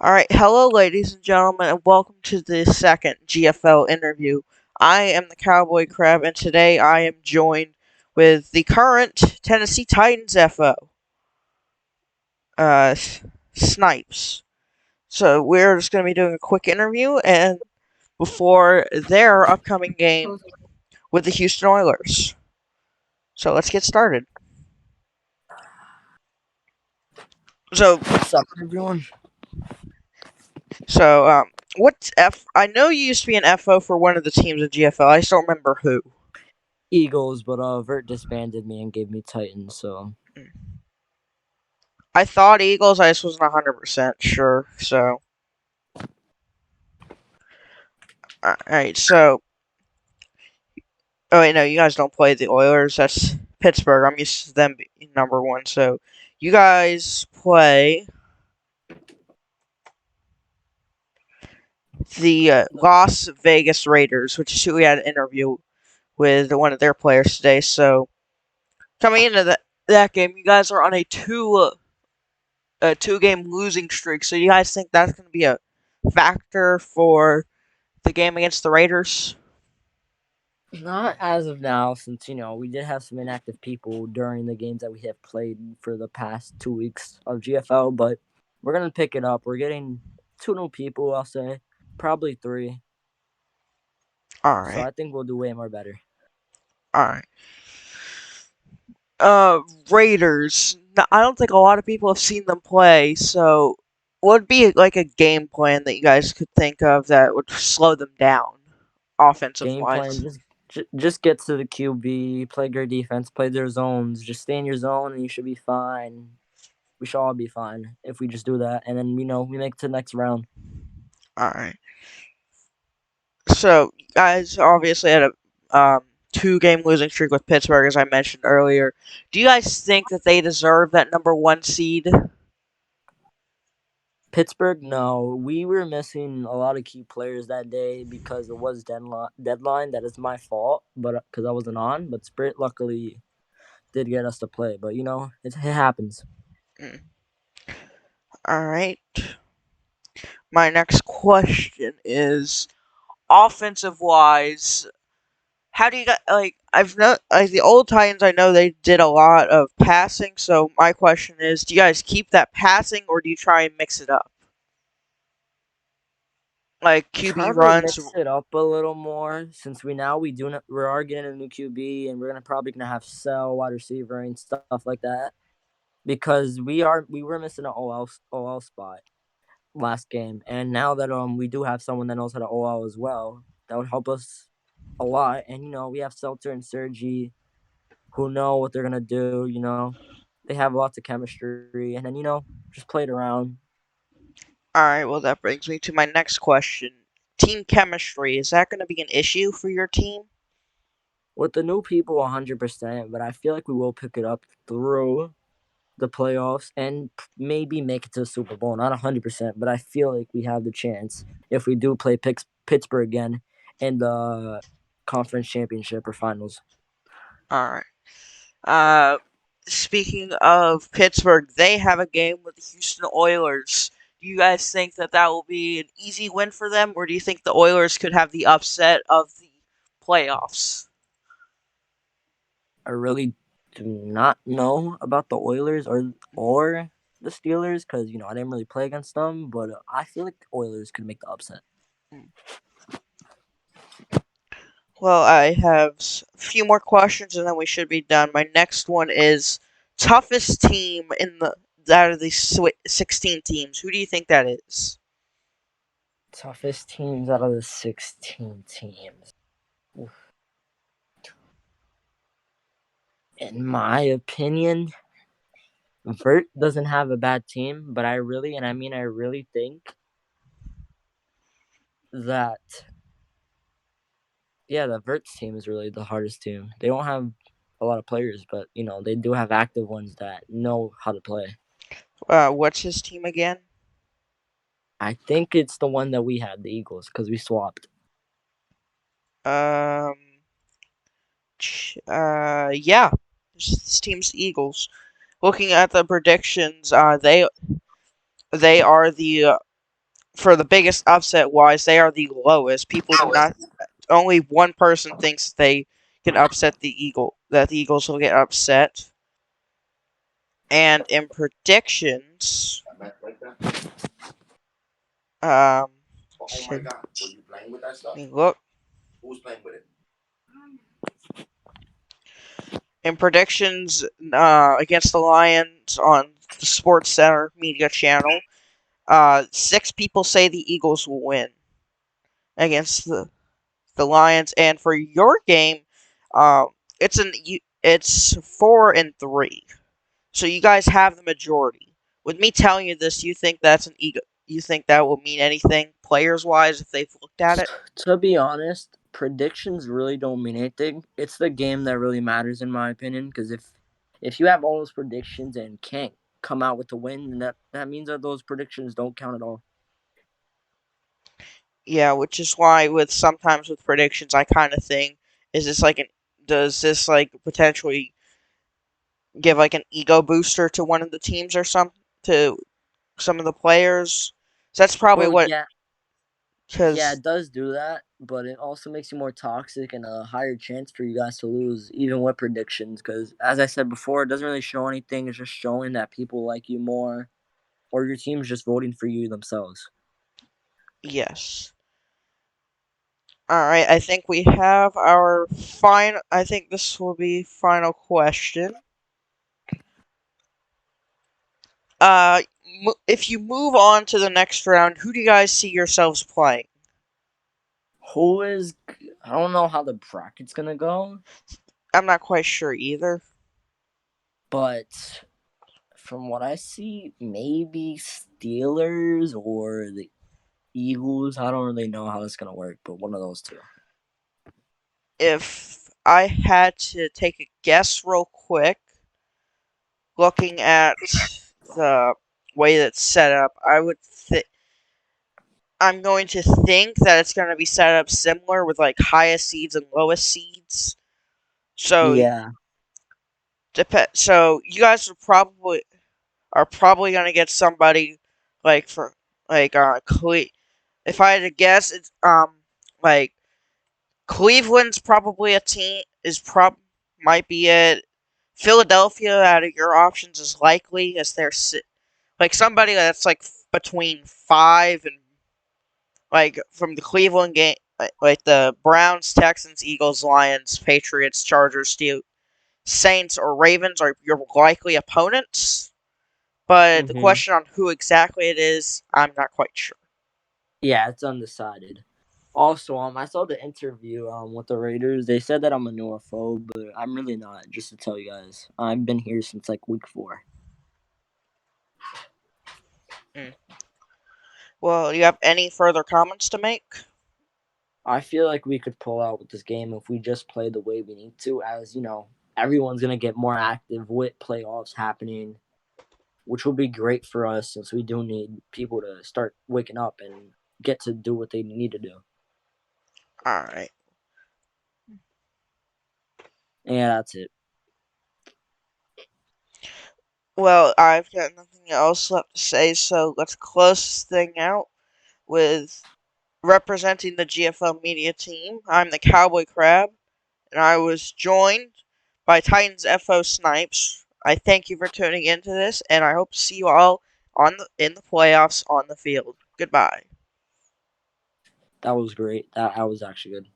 Alright, hello ladies and gentlemen, and welcome to the second GFL interview. I am the Cowboy Crab, and today I am joined with the current Tennessee Titans FO, uh, Snipes. So we're just going to be doing a quick interview and before their upcoming game with the Houston Oilers. So let's get started. So, What's up, everyone? so, what's F? I know you used to be an FO for one of the teams in GFL. I just don't remember who. Eagles, but Vert disbanded me and gave me Titans, so I thought Eagles. I just wasn't 100% sure. So, alright. So, oh wait, no, you guys don't play the Oilers. That's Pittsburgh. I'm used to them being number one. So, you guys play the Las Vegas Raiders, which is who we had an interview with one of their players today. So, coming into that game, you guys are on a 2 game losing streak. So, you guys think that's going to be a factor for the game against the Raiders? not as of now, since we did have some inactive people during the games that we have played for the past 2 weeks of GFL, but we're gonna pick it up. We're getting two new people, I'll say, probably three. All So right. I think we'll do way more better. All right. Raiders. I don't think a lot of people have seen them play, so what would be like a game plan that you guys could think of that would slow them down, offensive Game plan: wise? just get to the QB, play great defense, play their zones. Just stay in your zone, and you should be fine. We should all be fine if we just do that, and then we make it to the next round. All right. So you guys obviously had a 2 game losing streak with Pittsburgh, as I mentioned earlier. Do you guys think that they deserve that number one seed? Pittsburgh, no. We were missing a lot of key players that day because it was deadline. That is my fault, but because I wasn't on. But Spirit luckily did get us to play. But it happens. Mm. All right. My next question is offensive wise. How do you got like I've no like the old Titans? I know they did a lot of passing. So my question is, do you guys keep that passing or do you try and mix it up, like QB Try to runs? mix it up a little more since we are getting a new QB and we're probably gonna have sell wide receiver and stuff like that because we were missing an OL spot last game, and now that we do have someone that knows how to OL as well, that would help us a lot. And we have Seltzer and Sergi who know what they're gonna do. They have lots of chemistry, and then just play it around. All right. Well, that brings me to my next question. Team chemistry, is that going to be an issue for your team? With the new people, 100%, but I feel like we will pick it up through the playoffs and maybe make it to the Super Bowl. Not 100%, but I feel like we have the chance if we do play Pittsburgh again in the conference championship or finals. All right. Uh, Speaking of Pittsburgh, they have a game with the Houston Oilers. Do you guys think that that will be an easy win for them, or do you think the Oilers could have the upset of the playoffs? I really do not know about the Oilers or the Steelers because I didn't really play against them, but I feel like the Oilers could make the upset. Well, I have a few more questions and then we should be done. My next one is toughest team in the out of the 16 teams. Who do you think that is? Toughest teams out of the 16 teams. In my opinion, Vert doesn't have a bad team, but I really think that the Vert's team is really the hardest team. They don't have a lot of players, but they do have active ones that know how to play. What's his team again? I think it's the one that we had, the Eagles, because we swapped. Um, yeah, this team's the Eagles. Looking at the predictions, they are the for the biggest upset wise, they are the lowest. People do not. Only one person thinks they can upset the Eagle. That the Eagles will get upset. And in predictions, um, let me look. In predictions, against the Lions on the Sports Center media channel, six people say the Eagles will win against the Lions, and for your game, um, it's 4-3. So you guys have the majority. With me telling you this, you think that's an ego? You think that will mean anything players wise if they've looked at it? To be honest, predictions really don't mean anything. It's the game that really matters, in my opinion. Because if you have all those predictions and can't come out with the win, then that means that those predictions don't count at all. Yeah, which is why with sometimes with predictions, I kind of think is this like an does this like potentially give like an ego booster to one of the teams or some to some of the players? So that's probably Well, what yeah, because it does do that, but it also makes you more toxic and a higher chance for you guys to lose, even with predictions. Because as I said before, it doesn't really show anything. It's just showing that people like you more, or your team's just voting for you themselves. yes. All right, I think we have our final. I think this will be final question. Uh, if you move on to the next round, who do you guys see yourselves playing? Who is? I don't know how the bracket's gonna go, I'm not quite sure either. but from what I see, maybe Steelers or the Eagles. I don't really know how it's gonna work, but one of those two. If I had to take a guess real quick, looking at the way that's set up, I'm going to think that it's going to be set up similar with like highest seeds and lowest seeds. So Yeah. so you guys are probably going to get somebody like for like if I had to guess, it's like Cleveland's probably a team is might be it. Philadelphia out of your options is likely as they're like somebody that's like between 5 and like from the Cleveland game, like the Browns, Texans, Eagles, Lions, Patriots, Chargers, Steel, Saints, or Ravens are your likely opponents. But the Mm-hmm. question on who exactly it is, I'm not quite sure. Yeah, it's undecided. Also, I saw the interview with the Raiders. They said that I'm a nomophobe, but I'm really not. Just to tell you guys, I've been here since like week 4. Mm. Well, you have any further comments to make? I feel like we could pull out with this game if we just play the way we need to. As you know, everyone's gonna get more active with playoffs happening, which will be great for us since we do need people to start waking up and get to do what they need to do. All right. Yeah, that's it. Well, I've got nothing else left to say, so let's close this thing out with representing the GFL media team. I'm the Cowboy Crab, and I was joined by Titans FO Snipes. I thank you for tuning into this, and I hope to see you all in the playoffs on the field. Goodbye. That was great. That was actually good.